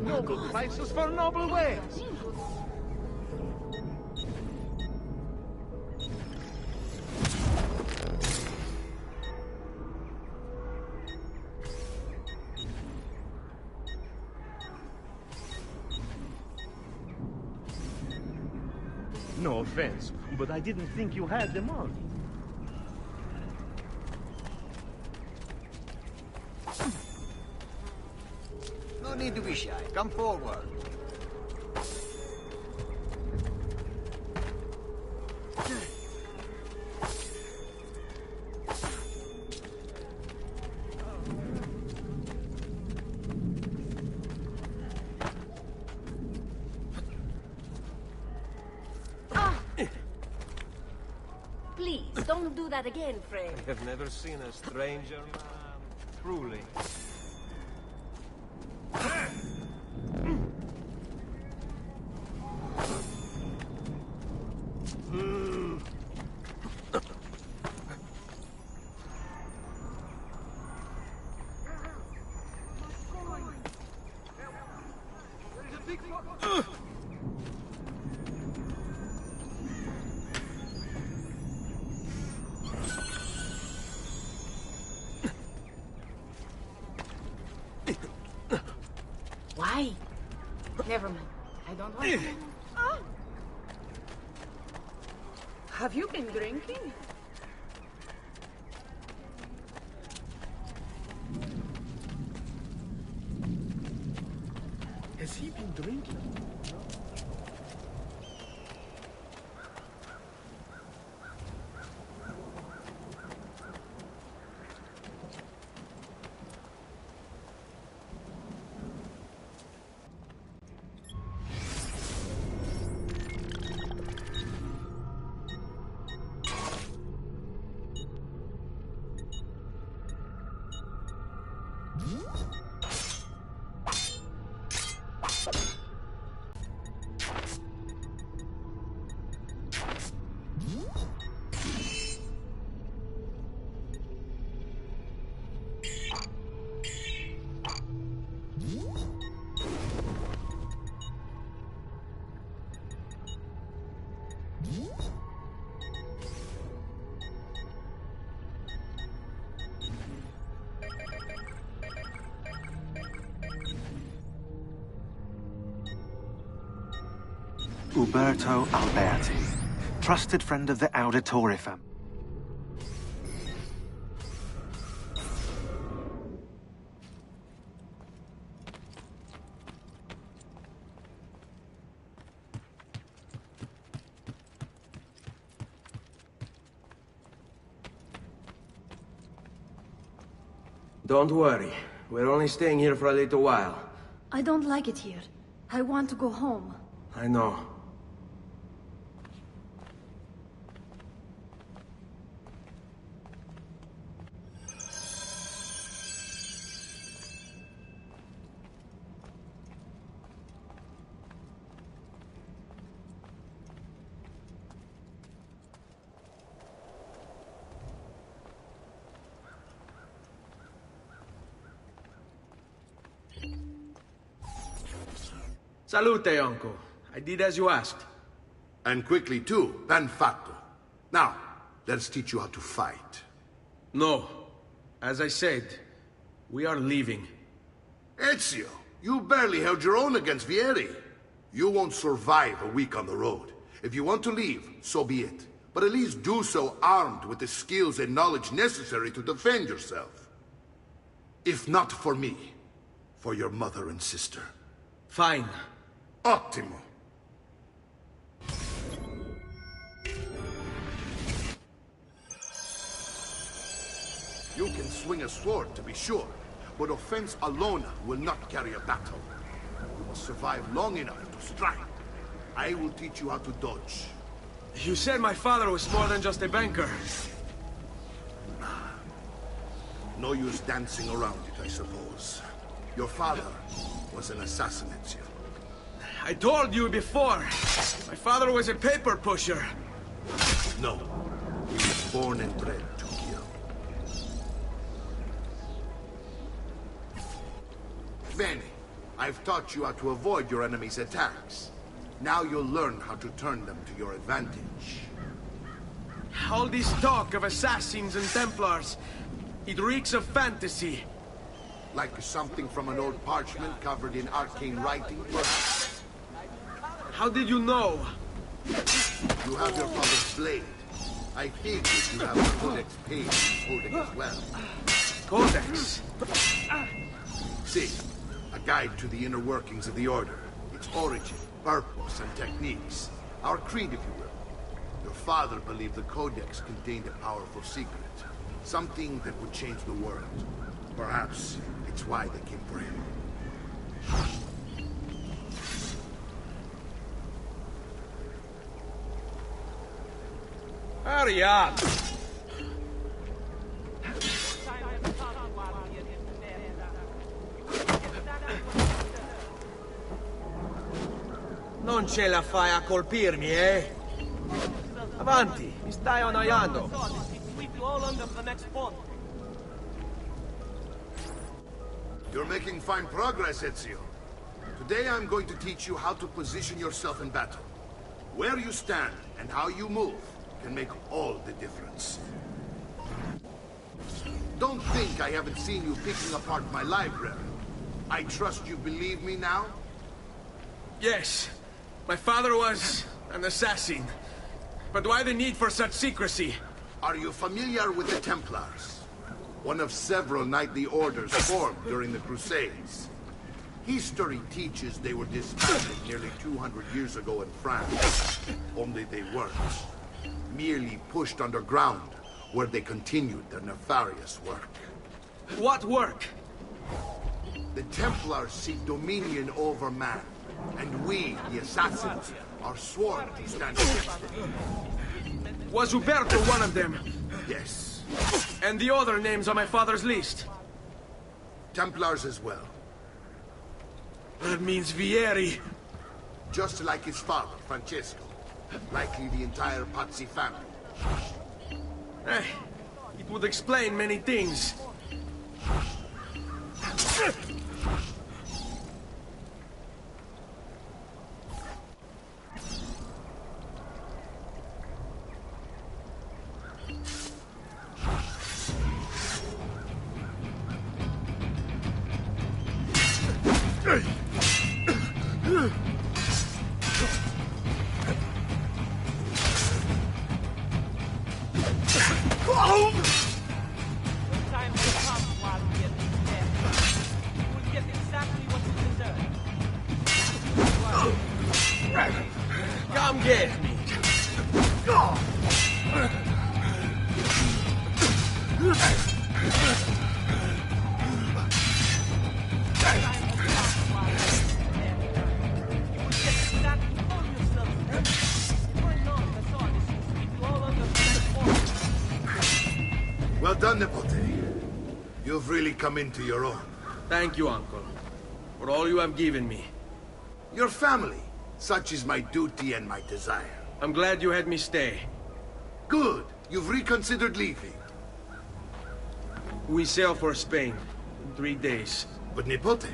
Noble prices for noble wares. No offense, but I didn't think you had them on. No need to be shy. Come forward. Please, don't do that again, Frey. I have never seen a stranger man. Truly. Why? Never mind. I don't want to. Oh. Have you been drinking? Has he been drinking? Uberto Alberti, trusted friend of the Auditore family. Don't worry. We're only staying here for a little while. I don't like it here. I want to go home. I know. Salute, uncle. I did as you asked. And quickly too, ben fatto. Now, let's teach you how to fight. No. As I said, we are leaving. Ezio, you barely held your own against Vieri. You won't survive a week on the road. If you want to leave, so be it. But at least do so armed with the skills and knowledge necessary to defend yourself. If not for me, for your mother and sister. Fine. Ottimo. You can swing a sword, to be sure, but offense alone will not carry a battle. You must survive long enough to strike. I will teach you how to dodge. You said my father was more than just a banker. No use dancing around it, I suppose. Your father was an assassin, Ezio. I told you before. My father was a paper pusher. No. He was born and bred to kill. Veni, I've taught you how to avoid your enemy's attacks. Now you'll learn how to turn them to your advantage. All this talk of assassins and Templars, it reeks of fantasy. Like something from an old parchment covered in arcane writing, perhaps? How did you know? You have your father's blade. I figured you have the Codex page holding as well. Codex? See, a guide to the inner workings of the Order. Its origin, purpose, and techniques. Our creed, if you will. Your father believed the Codex contained a powerful secret. Something that would change the world. Perhaps it's why they came for him. Hurry up! Non ce la fai a colpirmi, eh? Avanti, mi stai annoiando. You're making fine progress, Ezio. Today I'm going to teach you how to position yourself in battle. Where you stand and how you move can make all the difference. Don't think I haven't seen you picking apart my library. I trust you believe me now? Yes, my father was an assassin. But why the need for such secrecy? Are you familiar with the Templars? One of several knightly orders formed during the Crusades. History teaches they were disbanded nearly 200 years ago in France. Only they weren't. Merely pushed underground, where they continued their nefarious work. What work? The Templars seek dominion over man, and we, the assassins, are sworn to stand against them. Was Uberto one of them? Yes. And the other names on my father's list? Templars as well. That means Vieri. Just like his father, Francesco. Likely the entire Pazzi family. It would explain many things. Come get me. Well done, Nipote. You've really come into your own. Thank you, Uncle, for all you have given me. Your family. Such is my duty and my desire. I'm glad you had me stay. Good. You've reconsidered leaving. We sail for Spain in 3 days. But Nipote,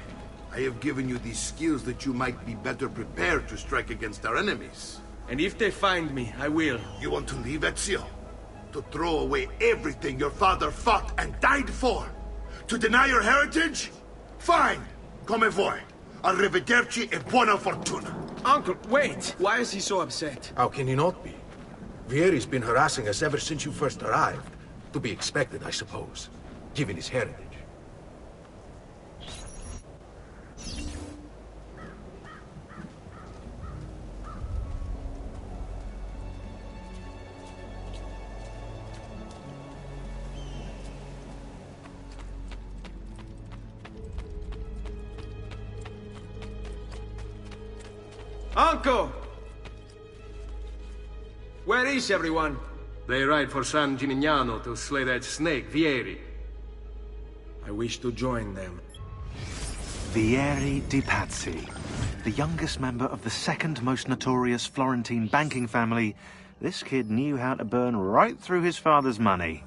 I have given you these skills that you might be better prepared to strike against our enemies. And if they find me, I will. You want to leave, Ezio? To throw away everything your father fought and died for? To deny your heritage? Fine. Come vuoi. Arrivederci e buona fortuna. Uncle, wait! Why is he so upset? How can he not be? Vieri's been harassing us ever since you first arrived. To be expected, I suppose, given his heritage. Uncle! Where is everyone? They ride for San Gimignano to slay that snake, Vieri. I wish to join them. Vieri di Pazzi. The youngest member of the second most notorious Florentine banking family, this kid knew how to burn right through his father's money.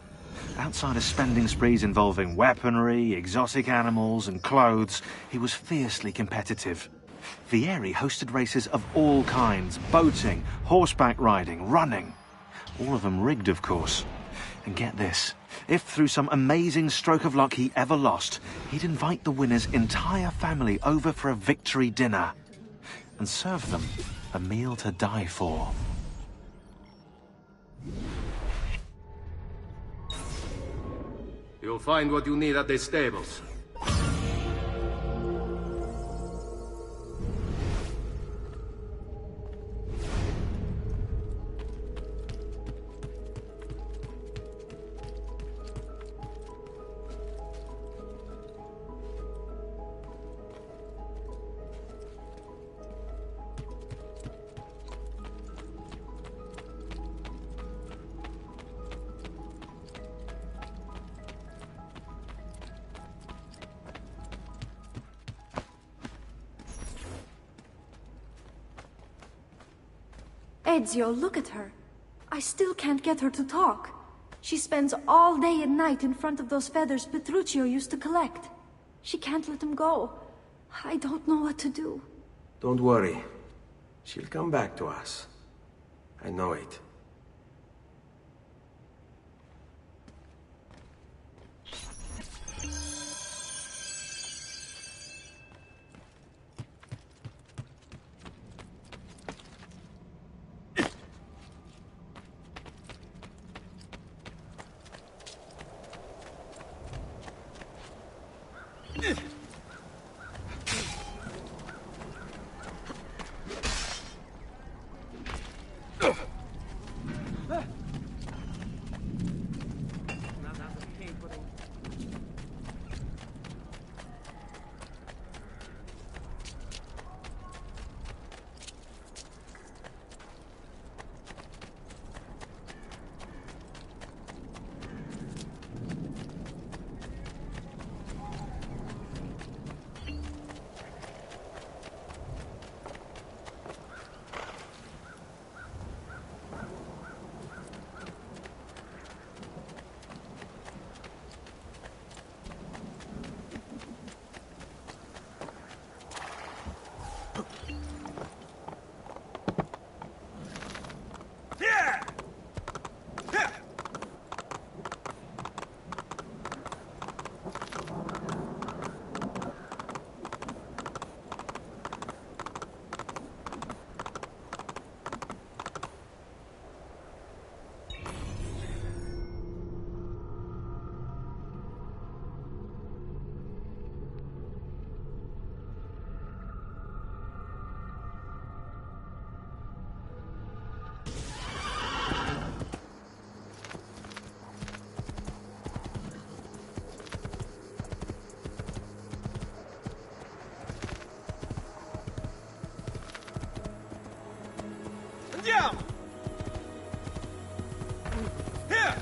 Outside of spending sprees involving weaponry, exotic animals and clothes, he was fiercely competitive. Vieri hosted races of all kinds, boating, horseback riding, running. All of them rigged, of course. And get this, if through some amazing stroke of luck he ever lost, he'd invite the winner's entire family over for a victory dinner and serve them a meal to die for. You'll find what you need at the stables. Ezio, look at her. I still can't get her to talk. She spends all day and night in front of those feathers Petruchio used to collect. She can't let them go. I don't know what to do. Don't worry. She'll come back to us. I know it. Andiamo! Here!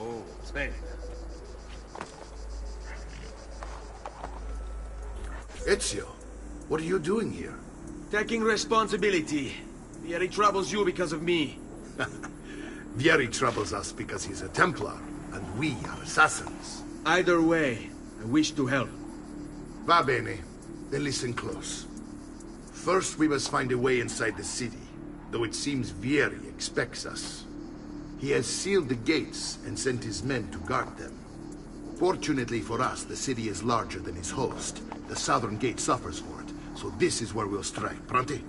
Oh, Sven. Ezio, what are you doing here? Taking responsibility. Vieri troubles you because of me. Vieri troubles us because he's a Templar, and we are assassins. Either way, I wish to help. Va bene. Then listen close. First, we must find a way inside the city, though it seems Vieri expects us. He has sealed the gates and sent his men to guard them. Fortunately for us, the city is larger than its host. The southern gate suffers for it, so this is where we'll strike. Pronti?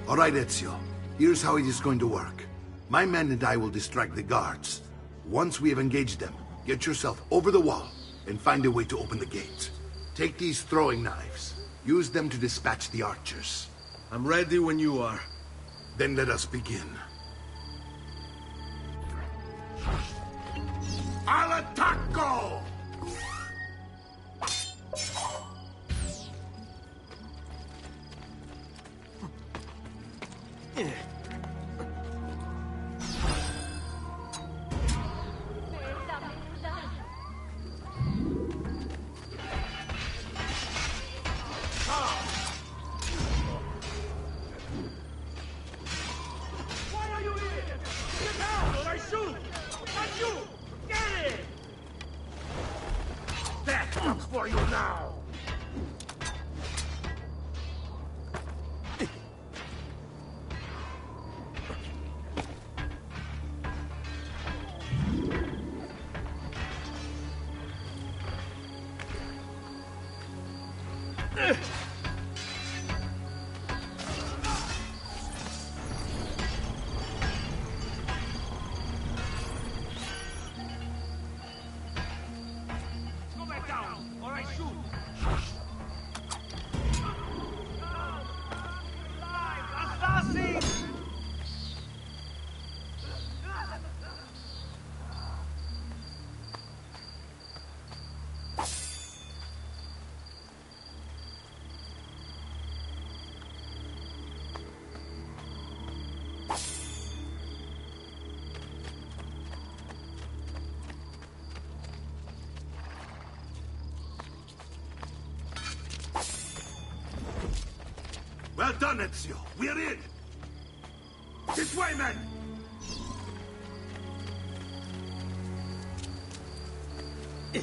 All right, Ezio. Here's how it is going to work. My men and I will distract the guards. Once we have engaged them, get yourself over the wall and find a way to open the gates. Take these throwing knives. Use them to dispatch the archers. I'm ready when you are. Then let us begin. Al attacco! For you now! Well done, Ezio. We're in. This way, men!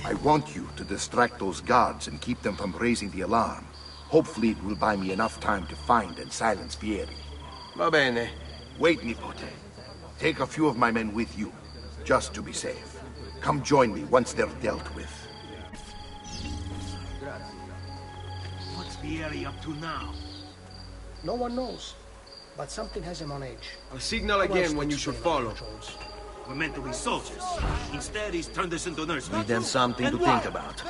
I want you to distract those guards and keep them from raising the alarm. Hopefully it will buy me enough time to find and silence Vieri. Va bene. Wait, Nipote. Take a few of my men with you, just to be safe. Come join me once they're dealt with. What's Vieri up to now? No one knows, but something has him on edge. I'll signal again when you should follow. We're meant to be soldiers. Instead, he's turned us into nurses. Give them something to think about.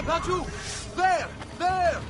Not you! There! There!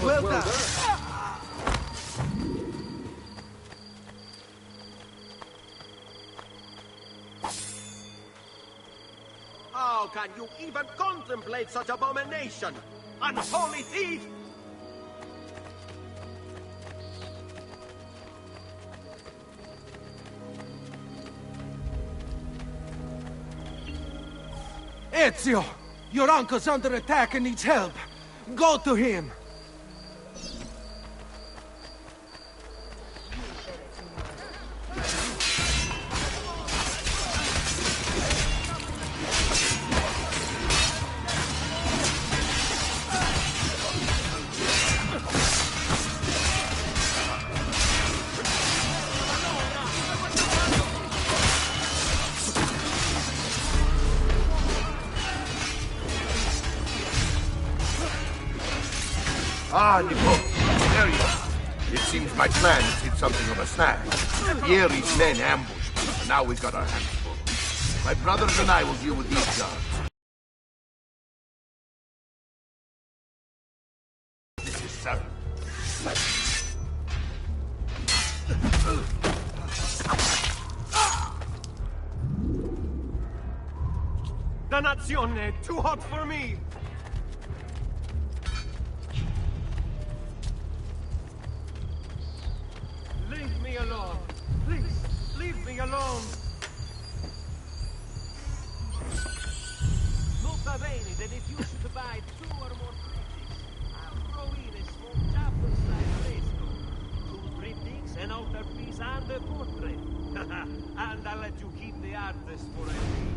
Well done. How can you even contemplate such abomination? Unholy thief! Ezio! Your uncle's under attack and needs help. Go to him! Ah, Nico, there you are. It seems my plan has hit something of a snag. Vieri's men ambushed me, and now we've got our hands full. My brothers and I will deal with these guards. This is seven. Dannazione! Too hot for me! Leave me alone! Please, leave me alone! Nota bene that if you should buy 2 or more critics, I'll throw in a small chapel-sized fresco. 2 critics, an altarpiece, and a portrait. And I'll let you keep the artist for a week.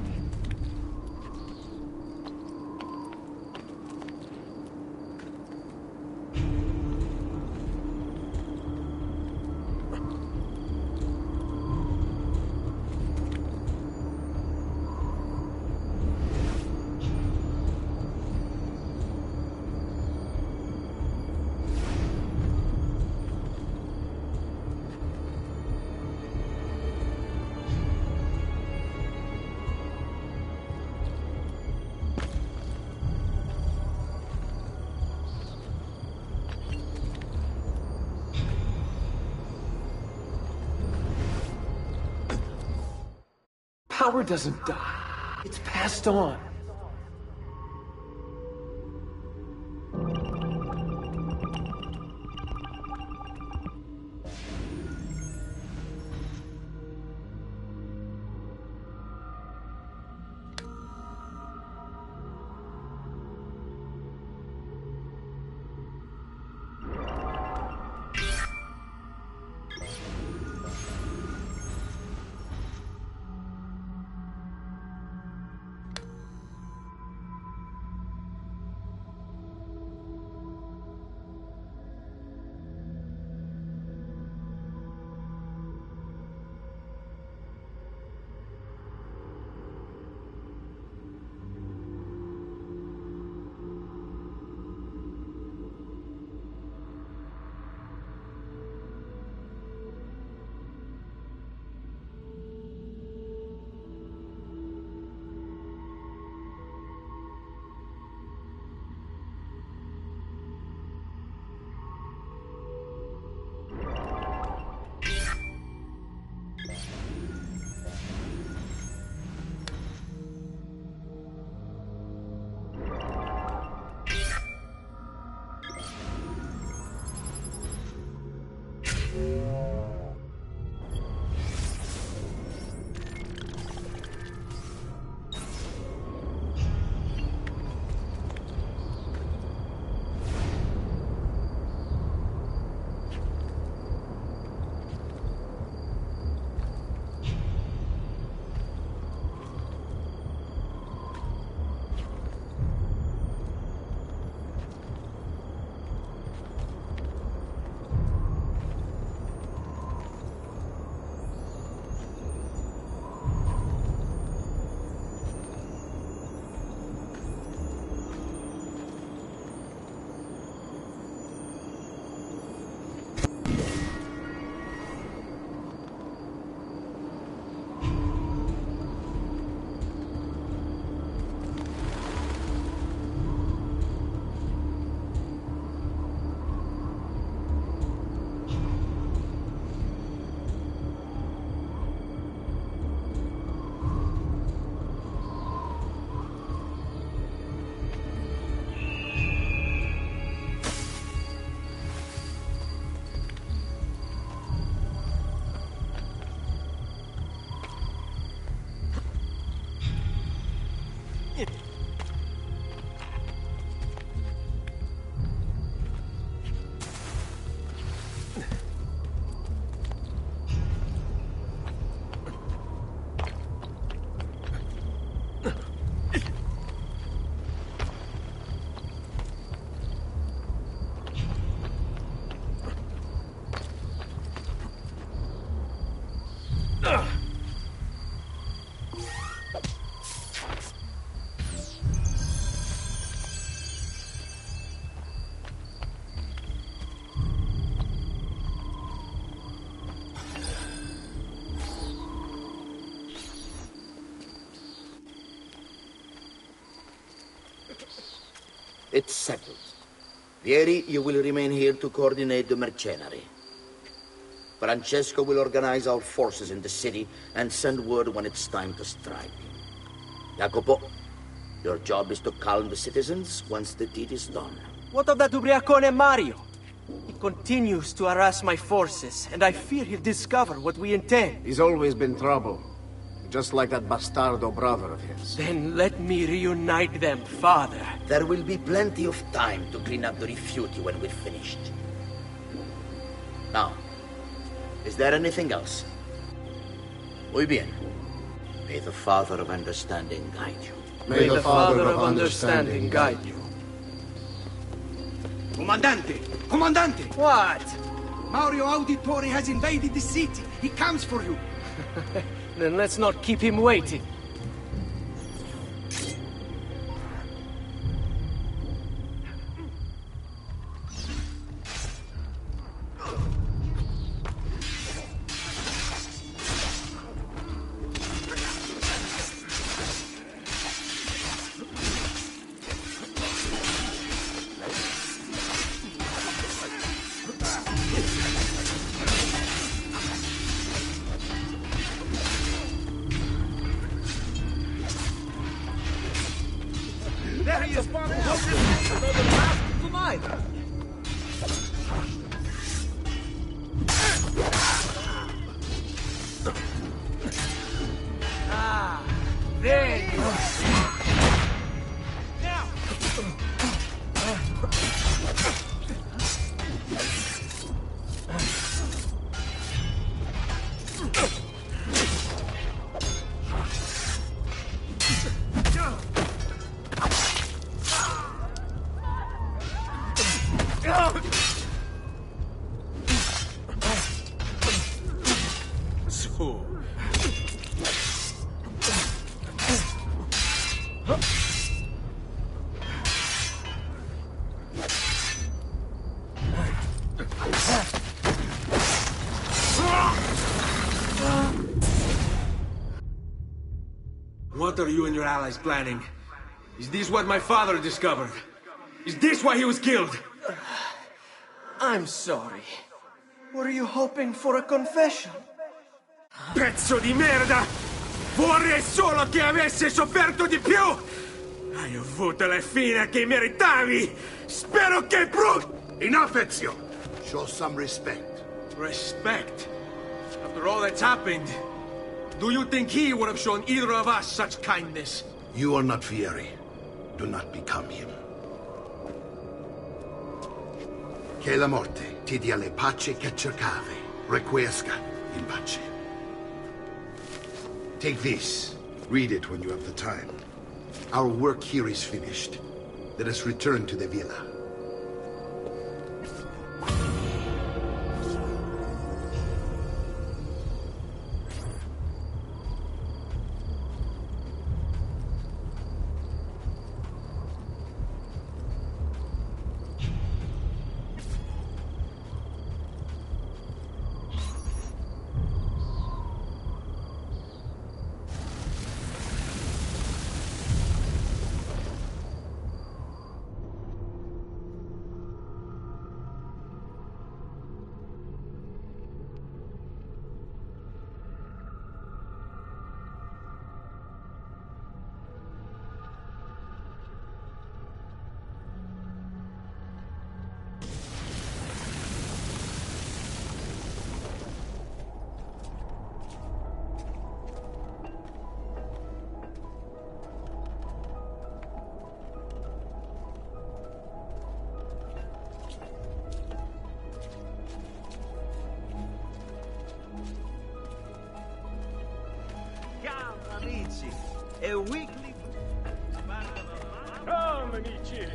Power doesn't die. It's passed on. It's settled. Vieri, you will remain here to coordinate the mercenary. Francesco will organize our forces in the city and send word when it's time to strike. Jacopo, your job is to calm the citizens once the deed is done. What of that ubriacone Mario? He continues to harass my forces, and I fear he'll discover what we intend. He's always been trouble. Just like that bastardo brother of his. Then let me reunite them, father. There will be plenty of time to clean up the rifiuti when we're finished. Now, is there anything else? Muy bien. May the Father of Understanding guide you. May the Father of Understanding guide you. Comandante! Comandante! What? Mario Auditore has invaded the city. He comes for you. Then let's not keep him waiting. There he is! Ah, there you go. Now! So... What are you and your allies planning? Is this what my father discovered? Is this why he was killed? I'm sorry. Were you hoping for a confession? Pezzo di merda! Vorrei solo che avesse sofferto di più! Hai avuto la fine che meritavi! Spero che Enough, Ezio! Show some respect. Respect? After all that's happened, do you think he would have shown either of us such kindness? You are not Vieri. Do not become him. Che la morte ti dia le pace che cercavi. Requiesca in pace. Take this. Read it when you have the time. Our work here is finished. Let us return to the villa. Amici, a weekly... Come, amici!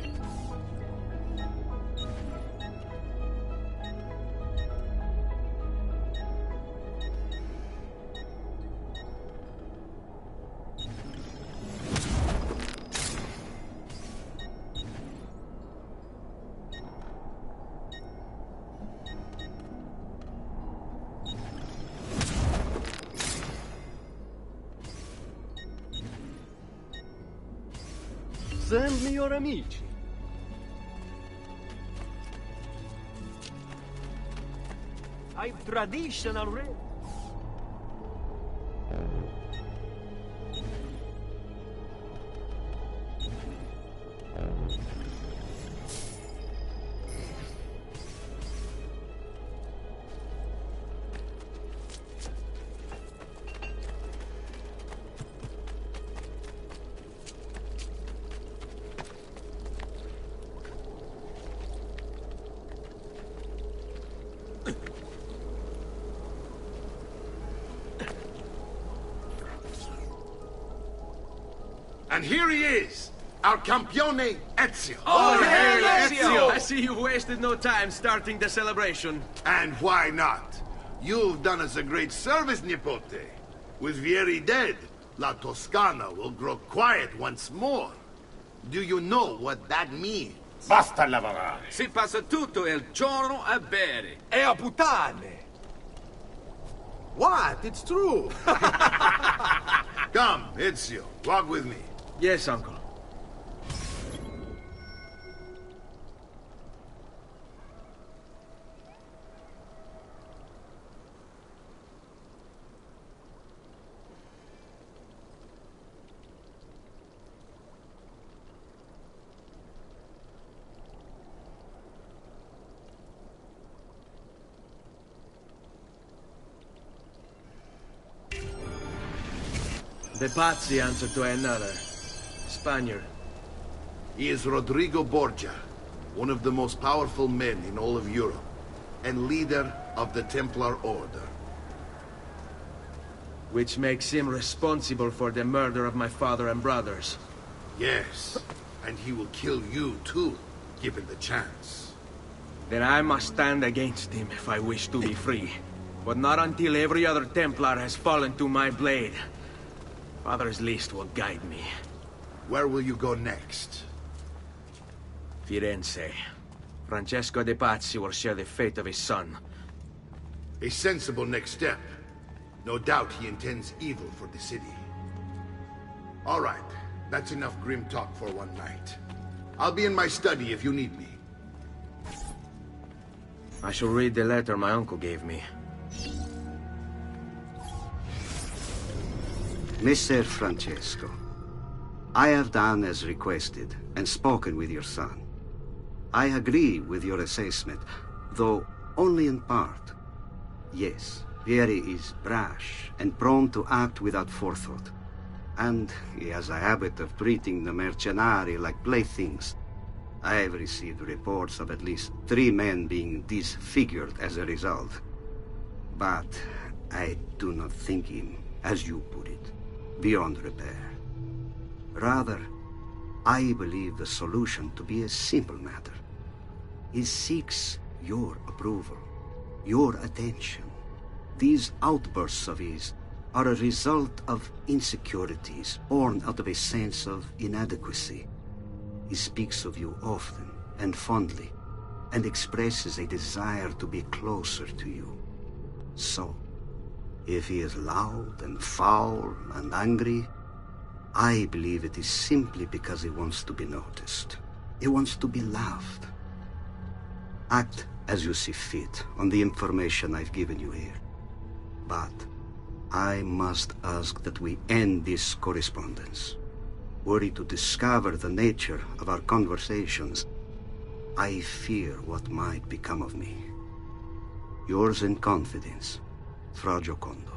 Send me your amici. by traditional rail. And here he is, our campione Ezio. Oh, hail Ezio! I see you've wasted no time starting the celebration. And why not? You've done us a great service, Nipote. With Vieri dead, La Toscana will grow quiet once more. Do you know what that means? Basta lavorare. Si passa tutto il giorno a bere. E a puttane! What? It's true! Come, Ezio, walk with me. Yes, uncle. The Pazzi answer to another. Spaniard. He is Rodrigo Borgia, one of the most powerful men in all of Europe, and leader of the Templar Order. Which makes him responsible for the murder of my father and brothers. Yes, and he will kill you too, given the chance. Then I must stand against him if I wish to be free. But not until every other Templar has fallen to my blade. Father's list will guide me. Where will you go next? Firenze. Francesco de Pazzi will share the fate of his son. A sensible next step. No doubt he intends evil for the city. All right, that's enough grim talk for one night. I'll be in my study if you need me. I shall read the letter my uncle gave me. Messer Francesco, I have done as requested and spoken with your son. I agree with your assessment, though only in part. Yes, Vieri is brash and prone to act without forethought. And he has a habit of treating the mercenari like playthings. I have received reports of at least 3 men being disfigured as a result. But I do not think him, as you put it, beyond repair. Rather, I believe the solution to be a simple matter. He seeks your approval, your attention. These outbursts of his are a result of insecurities born out of a sense of inadequacy. He speaks of you often and fondly, and expresses a desire to be closer to you. So, if he is loud and foul and angry, I believe it is simply because he wants to be noticed. He wants to be loved. Act as you see fit on the information I've given you here. But I must ask that we end this correspondence. Were he to discover the nature of our conversations, I fear what might become of me. Yours in confidence, Fra Giocondo.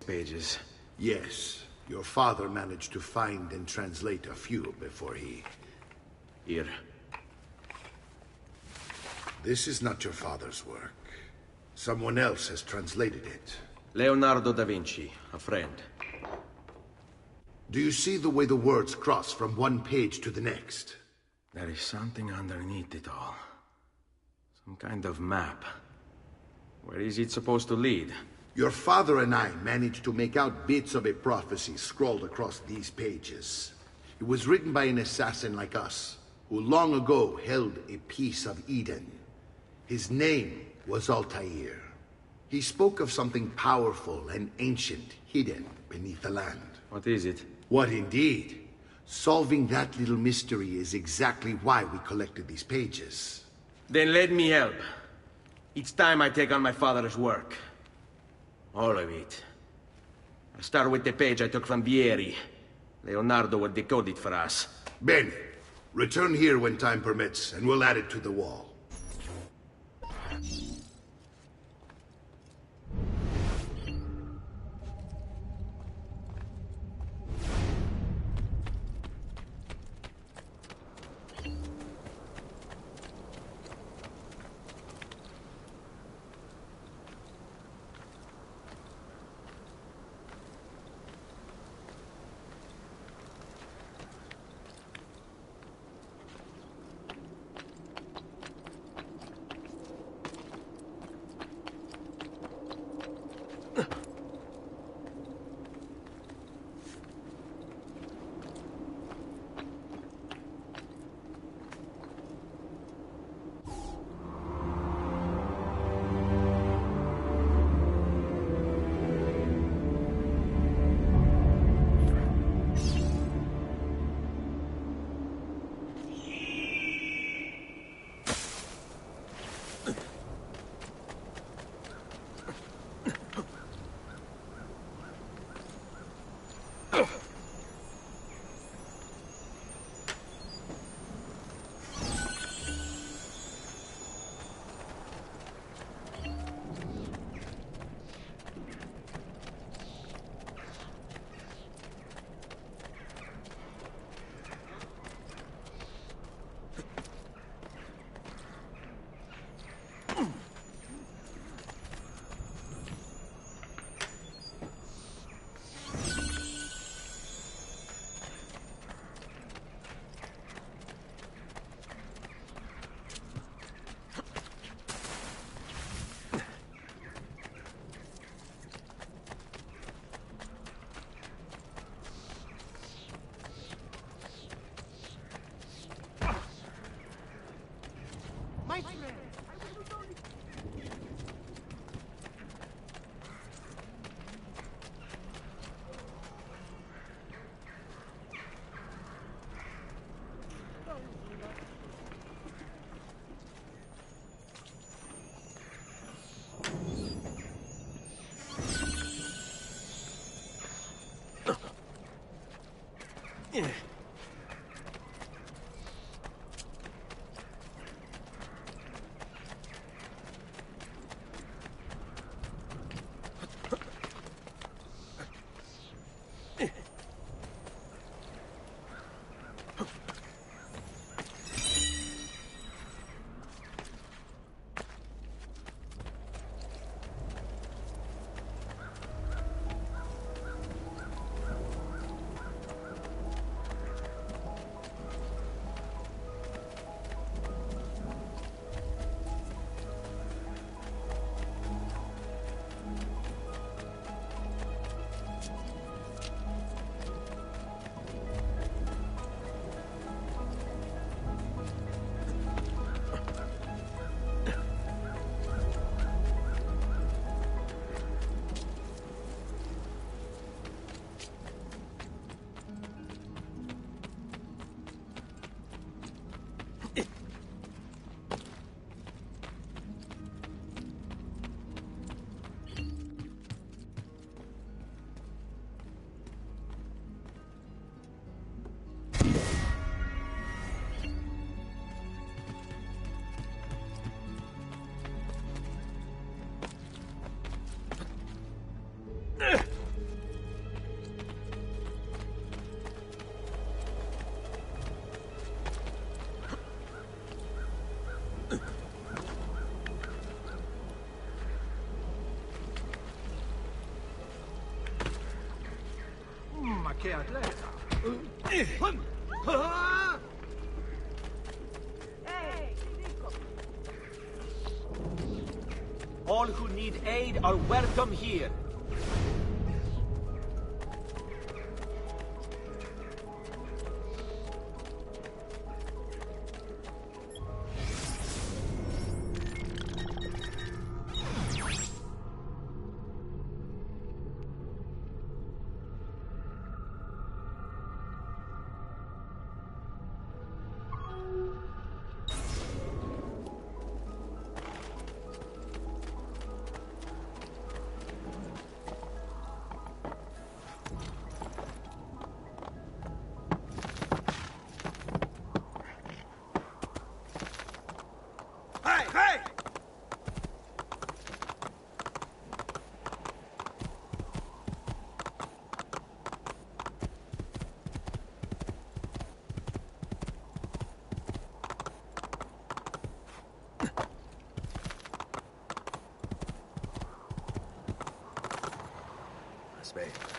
Pages. Yes, your father managed to find and translate a few before he... Here. This is not your father's work. Someone else has translated it. Leonardo da Vinci, a friend. Do you see the way the words cross from one page to the next? There is something underneath it all. Some kind of map. Where is it supposed to lead? Your father and I managed to make out bits of a prophecy scrawled across these pages. It was written by an assassin like us, who long ago held a piece of Eden. His name was Altair. He spoke of something powerful and ancient hidden beneath the land. What is it? What indeed? Solving that little mystery is exactly why we collected these pages. Then let me help. Each time I take on my father's work. All of it. I'll start with the page I took from Vieri. Leonardo will decode it for us. Ben, return here when time permits, and we'll add it to the wall. Ma che atleta! All who need aid are welcome here. Aspetta.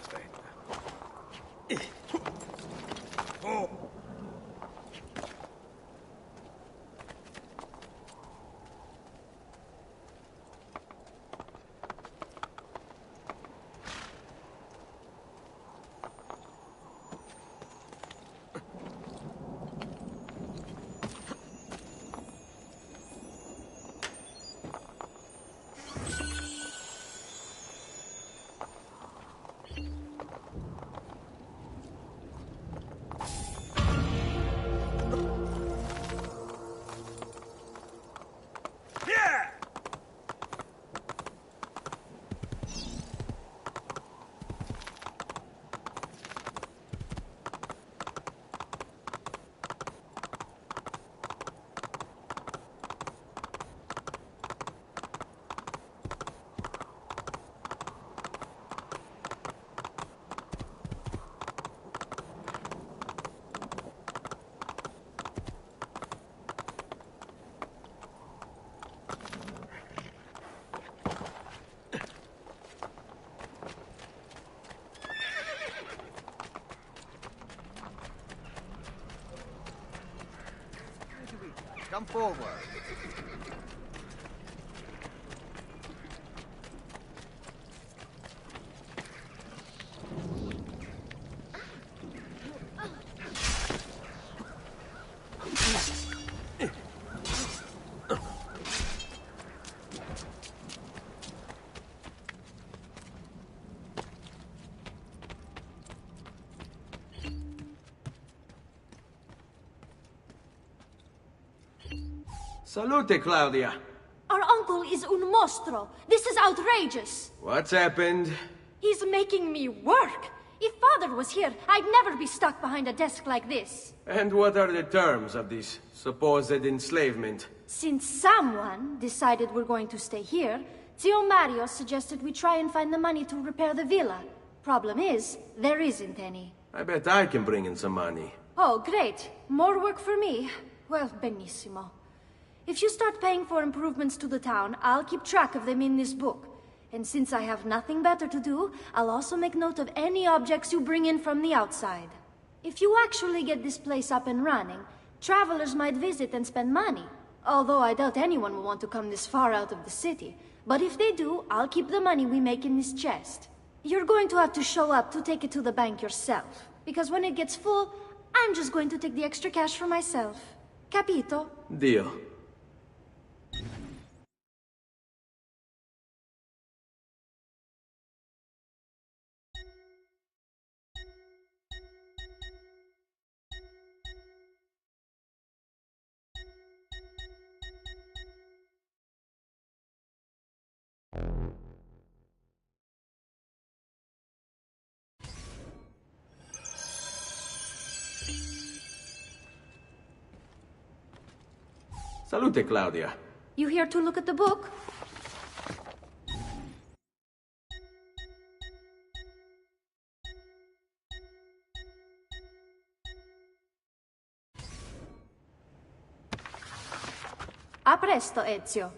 Come forward. Salute, Claudia. Our uncle is un mostro. This is outrageous. What's happened? He's making me work. If Father was here, I'd never be stuck behind a desk like this. And what are the terms of this supposed enslavement? Since someone decided we're going to stay here, Zio Mario suggested we try and find the money to repair the villa. Problem is, there isn't any. I bet I can bring in some money. Oh, great. More work for me. Well, benissimo. If you start paying for improvements to the town, I'll keep track of them in this book. And since I have nothing better to do, I'll also make note of any objects you bring in from the outside. If you actually get this place up and running, travelers might visit and spend money. Although I doubt anyone will want to come this far out of the city. But if they do, I'll keep the money we make in this chest. You're going to have to show up to take it to the bank yourself. Because when it gets full, I'm just going to take the extra cash for myself. Capito? Deal. Salute, Claudia. You here to look at the book? A presto, Ezio.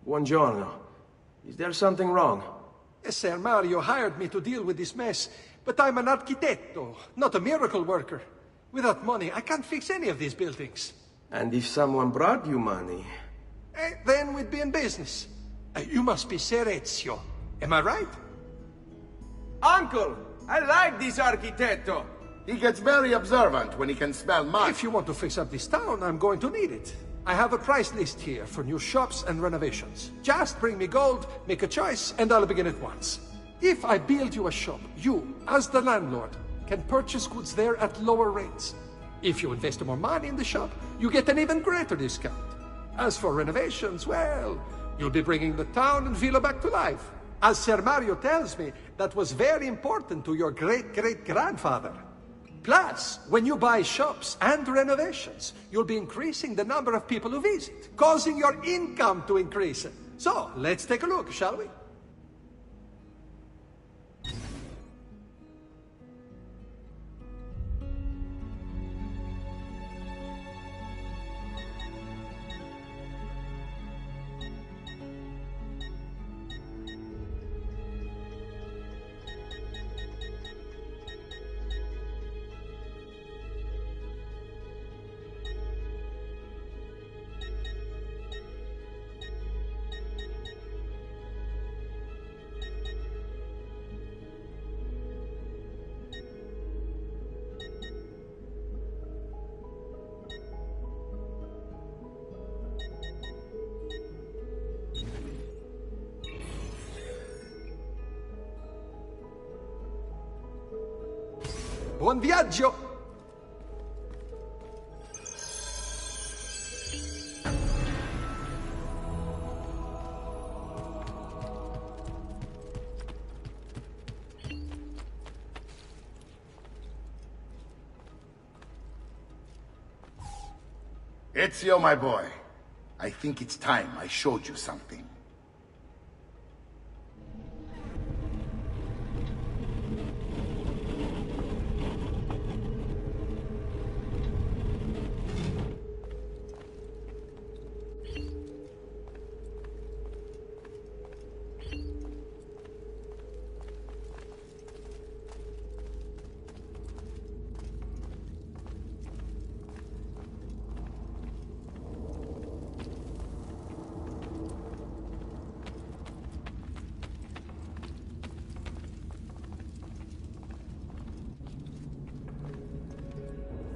Buongiorno. Is there something wrong? Ser Mario hired me to deal with this mess, but I'm an architetto, not a miracle worker. Without money, I can't fix any of these buildings. And if someone brought you money? Then we'd be in business. You must be Ser Ezio. Am I right? Uncle! I like this architetto! He gets very observant when he can smell mud. If you want to fix up this town, I'm going to need it. I have a price list here for new shops and renovations. Just bring me gold, make a choice, and I'll begin at once. If I build you a shop, you, as the landlord, can purchase goods there at lower rates. If you invest more money in the shop, you get an even greater discount. As for renovations, well, you'll be bringing the town and villa back to life. As Ser Mario tells me, that was very important to your great-great-grandfather. Plus, when you buy shops and renovations, you'll be increasing the number of people who visit, causing your income to increase. So, let's take a look, shall we? Buon viaggio! Ezio, my boy, I think it's time I showed you something.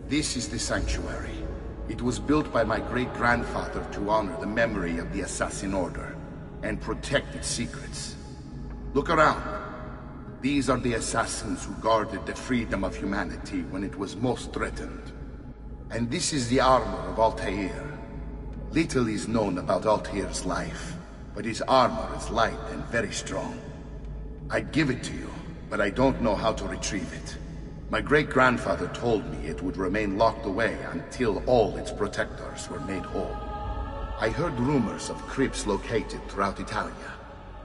This is the sanctuary. It was built by my great-grandfather to honor the memory of the Assassin Order and protect its secrets. Look around. These are the assassins who guarded the freedom of humanity when it was most threatened. And this is the armor of Altair. Little is known about Altair's life, but his armor is light and very strong. I'd give it to you, but I don't know how to retrieve it. My great-grandfather told me it would remain locked away until all its protectors were made whole. I heard rumors of crypts located throughout Italia,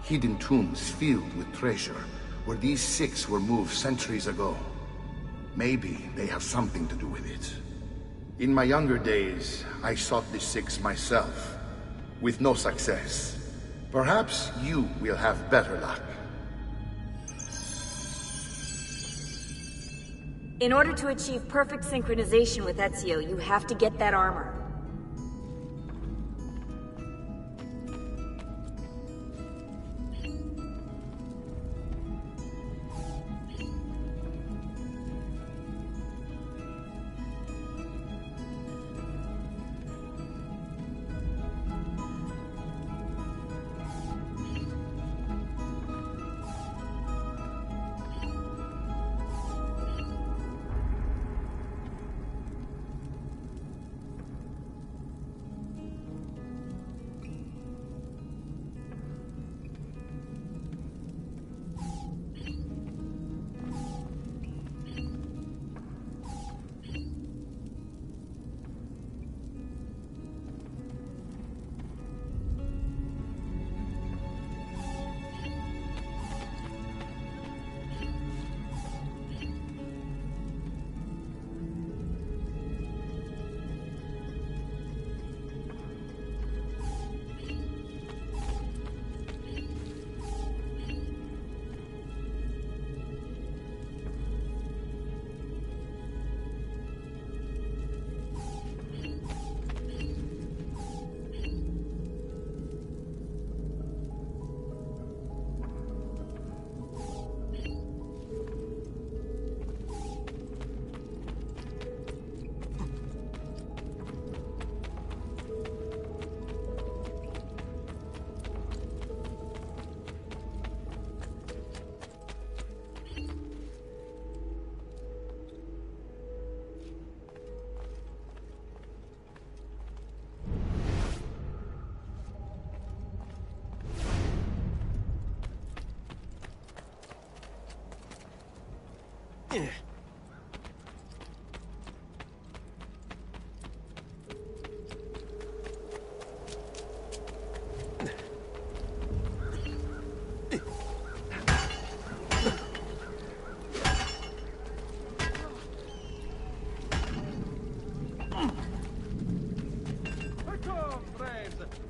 hidden tombs filled with treasure, where these six were moved centuries ago. Maybe they have something to do with it. In my younger days, I sought the six myself, with no success. Perhaps you will have better luck. In order to achieve perfect synchronization with Ezio, you have to get that armor.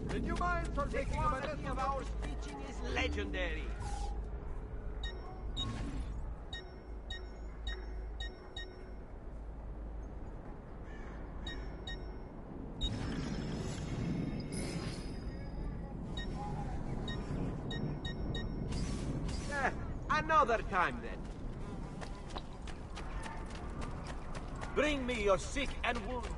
The new mind for taking a minute of our teaching is legendary. Another time then. Bring me your sick and wounded.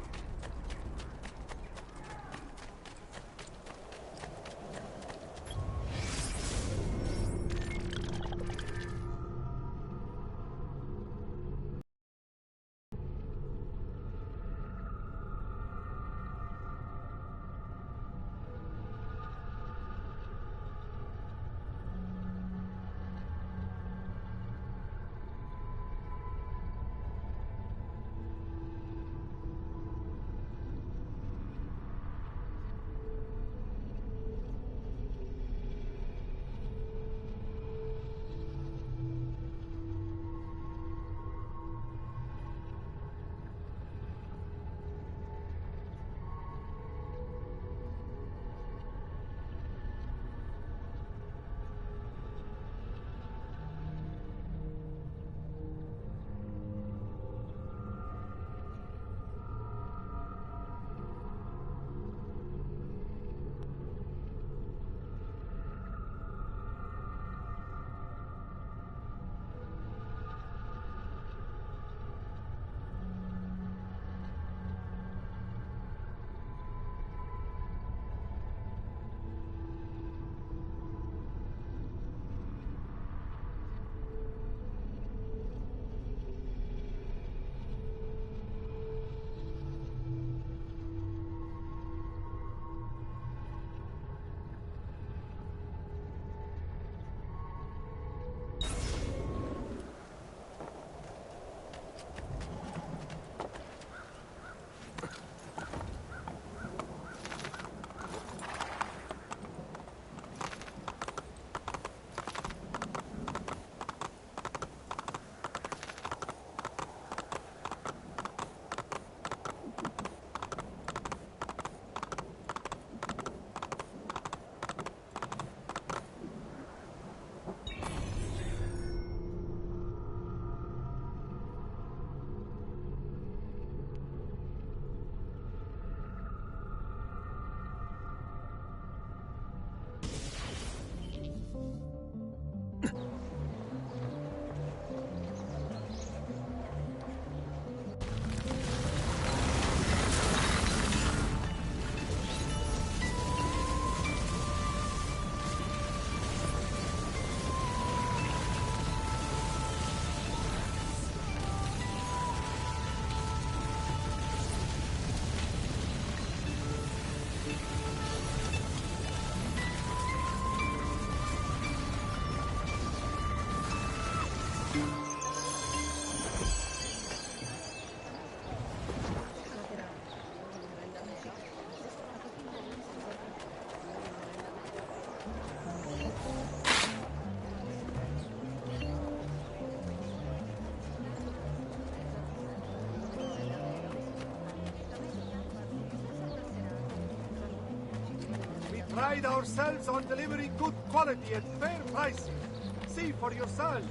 Pride ourselves on delivering good quality at fair prices. See for yourself.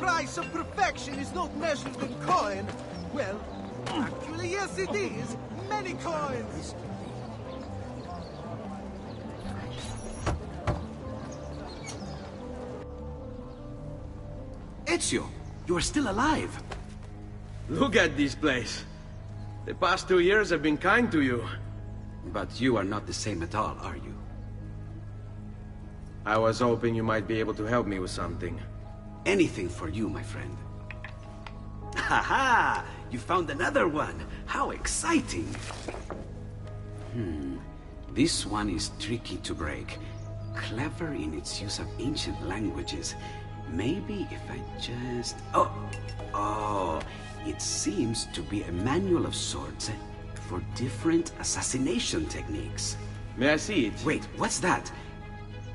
price of perfection is not measured in coin, well, actually, yes, it is. Many coins. Ezio, you are still alive. Look at this place. The past 2 years have been kind to you. But you are not the same at all, are you? I was hoping you might be able to help me with something. Anything for you, my friend. Ha-ha! You found another one! How exciting! This one is tricky to break. Clever in its use of ancient languages. Maybe if I just... Oh! It seems to be a manual of sorts for different assassination techniques. May I see it? Wait, what's that?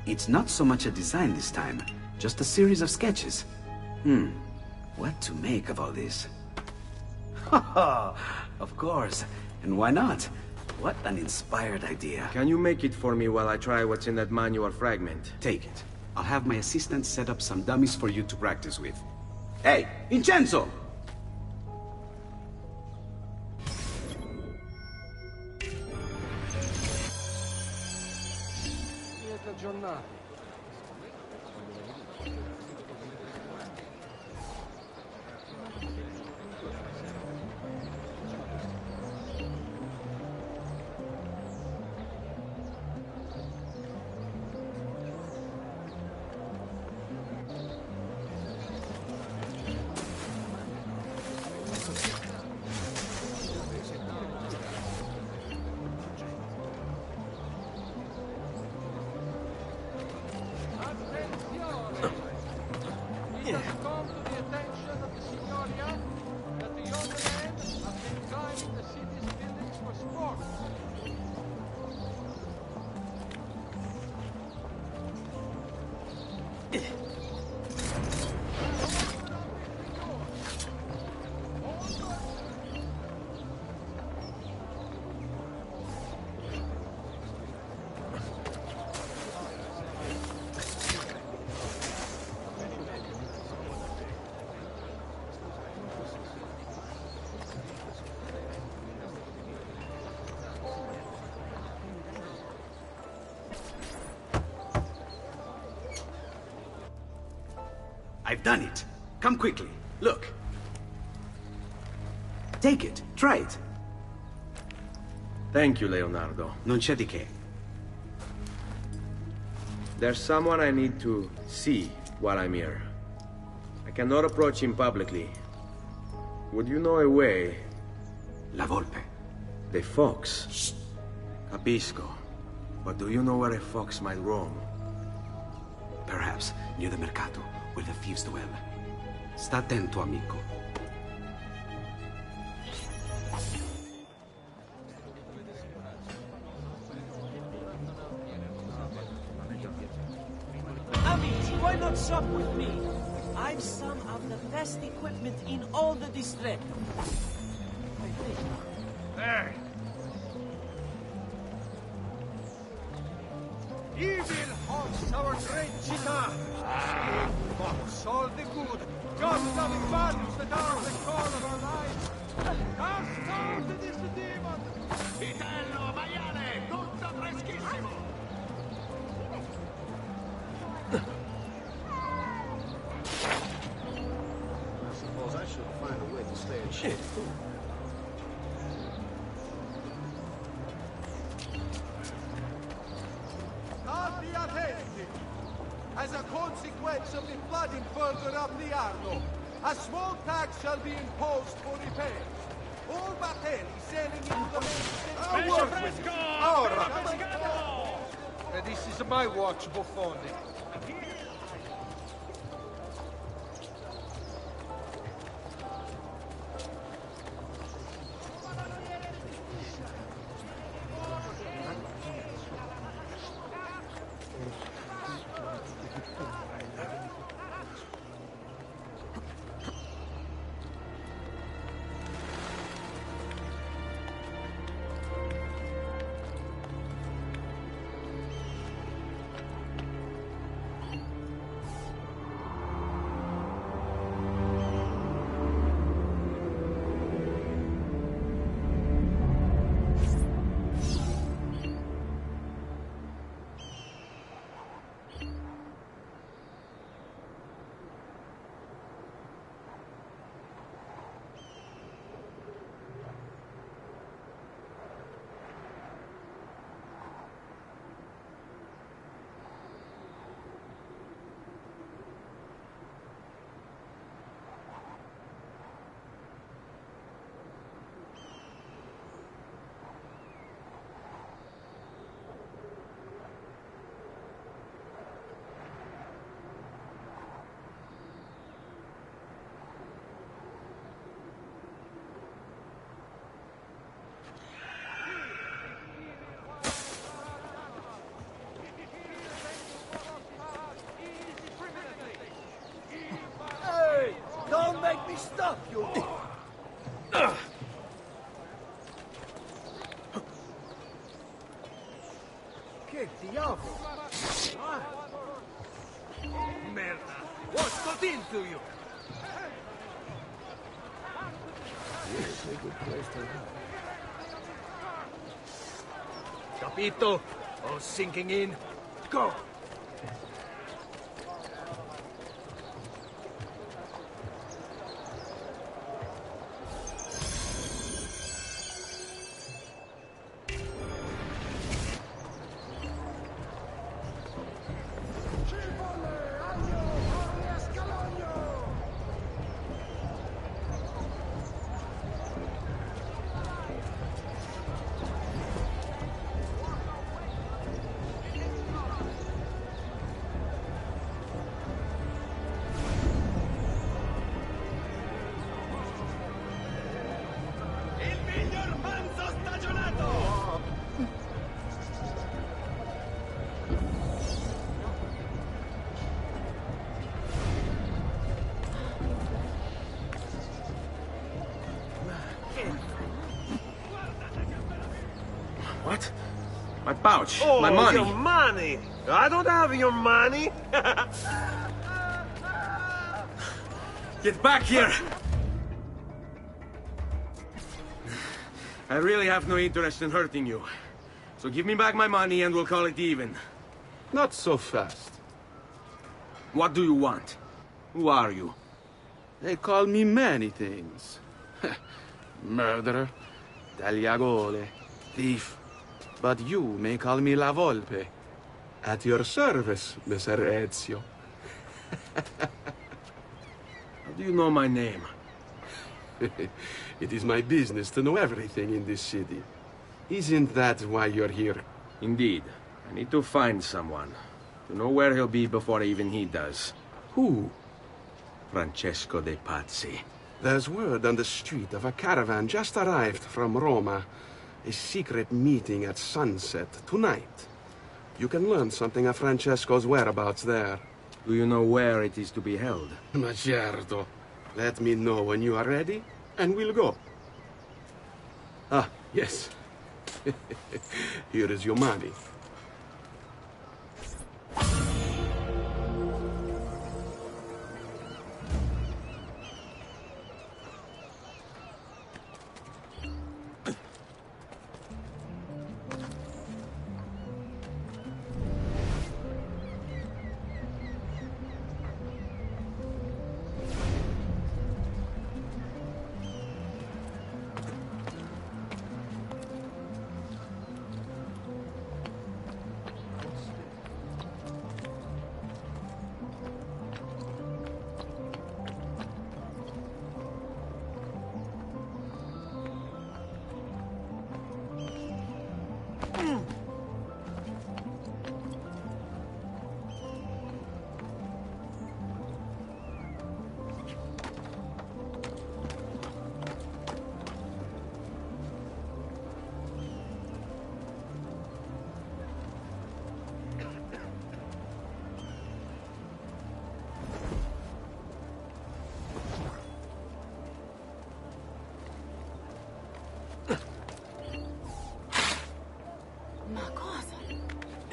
It's not so much a design this time, just a series of sketches. What to make of all this? Of course, and why not? What an inspired idea. Can you make it for me while I try what's in that manual fragment? Take it. I'll have my assistant set up some dummies for you to practice with. Hey, Vincenzo! Giornata. I've done it. Come quickly. Look. Take it. Try it. Thank you, Leonardo. Non c'è di che. There's someone I need to see while I'm here. I cannot approach him publicly. Would you know a way? La Volpe. The fox. Shh. Capisco. But do you know where a fox might roam? Perhaps near the Mercato, where the thieves dwell. Sta attento, amico. Amici, why not shop with me? I've some of the best equipment in all the district. Hey! Evil haunts our great città! Fox, all the good, godly values that are the core of our lives! Cast out this demon! Vitello, maiale, tutto freschissimo! I suppose I should find a way to stay in shape. State attenti! As a consequence of the flooding further up the Arno, a small tax shall be imposed for repairs. All batteries sailing into the main... I'll work with you. All right. This is my watch, Buffone. up, you... Che diavolo? Merda! What's got into you? This is a good place to live. Capito? All sinking in. Go! What? My pouch. Oh, my money. Your money! I don't have your money! Get back here! I really have no interest in hurting you. So give me back my money and we'll call it even. Not so fast. What do you want? Who are you? They call me many things. Murderer, tagliagole, thief. But you may call me La Volpe. At your service, Messer Ezio. How do you know my name? It is my business to know everything in this city. Isn't that why you're here? Indeed. I need to find someone. To know where he'll be before even he does. Who? Francesco de Pazzi. There's word on the street of a caravan just arrived from Roma. A secret meeting at sunset tonight. You can learn something of Francesco's whereabouts there. Do you know where it is to be held? Ma certo. Let me know when you are ready, and we'll go. Ah, yes. Here is your money.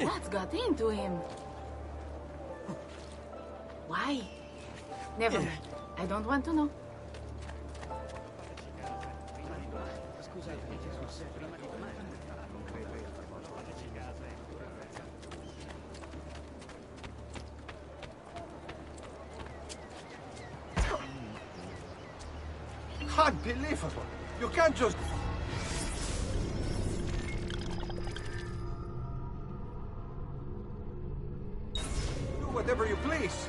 What's got into him? Why? Never mind. I don't want to know. Unbelievable! You can't just... Do whatever you please.